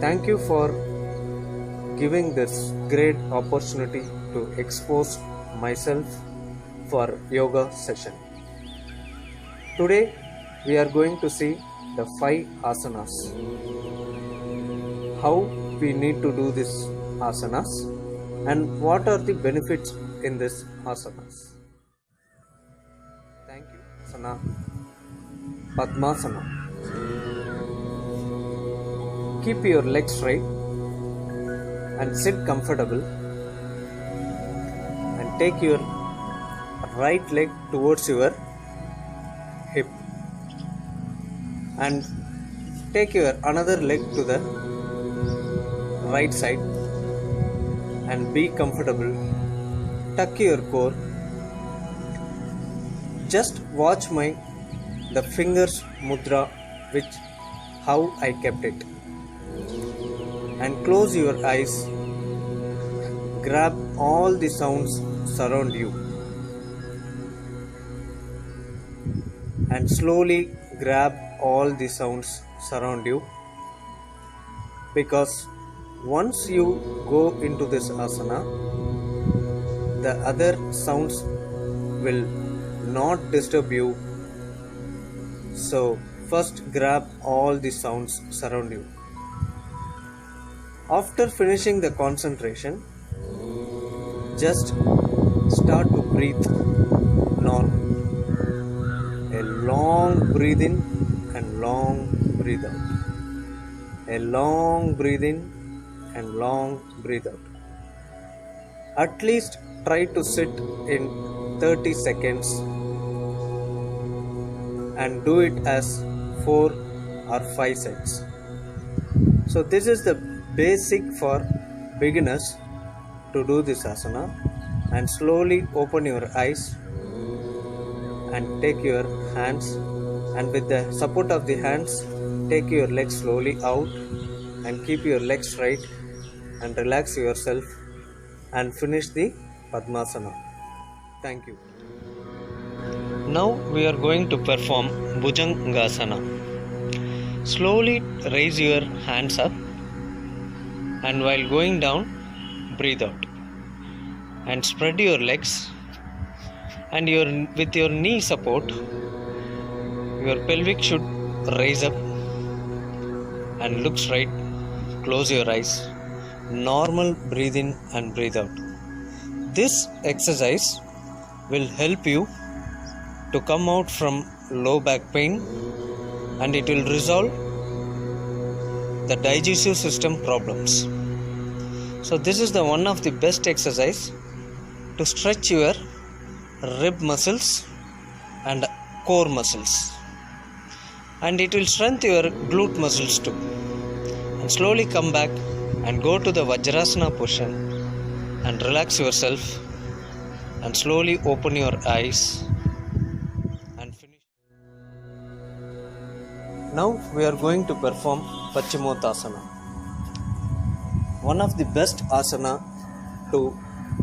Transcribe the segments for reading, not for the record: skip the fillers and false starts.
Thank you for giving this great opportunity to expose myself for yoga session. Today we are going to see the 5 asanas. How we need to do this asanas and what are the benefits in this asanas. Thank you. Asana Padmasana. Keep your legs straight and sit comfortable and take your right leg towards your hip and take your another leg to the right side and be comfortable. Tuck your core. Just watch the fingers mudra, which how I kept it, and close your eyes. Grab all the sounds surround you and slowly grab all the sounds surround you, because once you go into this asana, the other sounds will not disturb you. So first grab all the sounds surround you. After finishing the concentration, just start to breathe normal. A long breathe in and long breathe out. A long breathe in and long breathe out. At least try to sit in 30 seconds and do it as 4 or 5 sets. So this is the basic for beginners to do this asana. And slowly open your eyes and take your hands, and with the support of the hands take your legs slowly out and keep your legs straight and relax yourself and finish the Padmasana. Thank you. Now we are going to perform Bhujangasana. Slowly raise your hands up, and while going down, breathe out and spread your legs, and with your knee support, your pelvic should raise up and look straight. Close your eyes. Normal breathe in and breathe out. This exercise will help you to come out from low back pain, and it will resolve the digestive system problems. So this is the one of the best exercise to stretch your rib muscles and core muscles, and it will strengthen your glute muscles too. And slowly come back and go to the Vajrasana position and relax yourself, and slowly open your eyes and finish. Now we are going to perform Paschimottanasana. One of the best asana to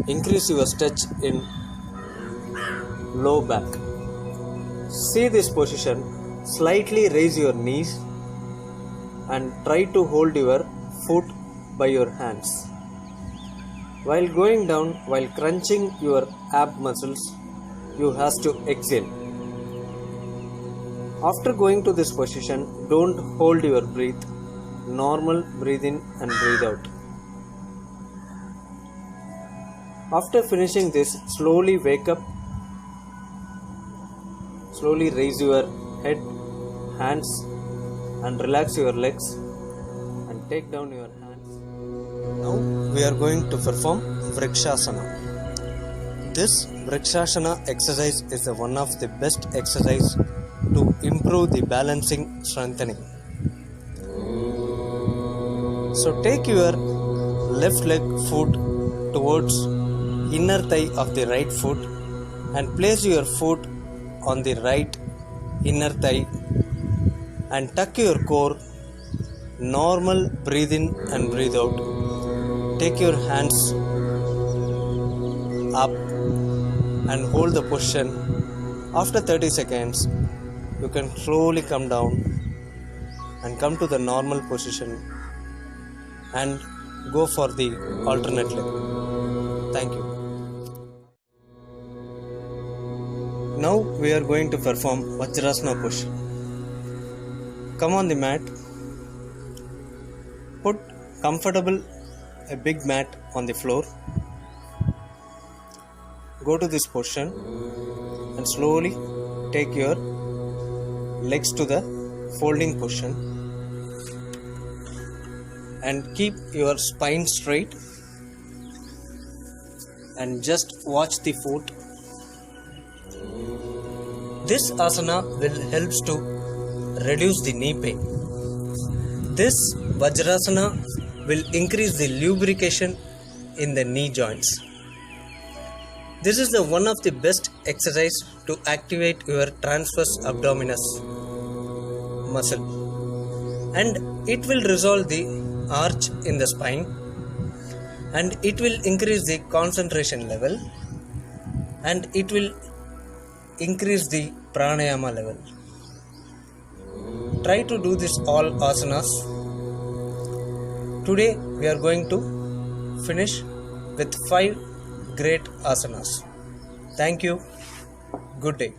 increase your stretch in low back. See this position. Slightly raise your knees and try to hold your foot by your hands. While going down, while crunching your ab muscles, you have to exhale. After going to this position, don't hold your breath. Normal breathe in and breathe out. After finishing this, slowly wake up. Slowly raise your head, hands, and relax your legs and take down your hands. Now we are going to perform Vrikshasana. This Vrikshasana exercise is one of the best exercise to improve the balancing strengthening. So take your left leg foot towards inner thigh of the right foot and place your foot on the right inner thigh and tuck your core. Normal breathe in and breathe out. Take your hands up and hold the position. After 30 seconds, you can slowly come down and come to the normal position and go for the alternate leg. Thank you. Now we are going to perform Vajrasana push. Come on the mat. Put a big mat on the floor. Go to this position and slowly take your legs to the folding position and keep your spine straight and just watch the foot. This asana will help to reduce the knee pain. This Vajrasana will increase the lubrication in the knee joints. This is one of the best exercise to activate your transverse abdominis muscle, and it will resolve the arch in the spine, and it will increase the concentration level, and it will increase the pranayama level. Try to do this all asanas. Today we are going to finish with 5 great asanas. Thank you. Good day.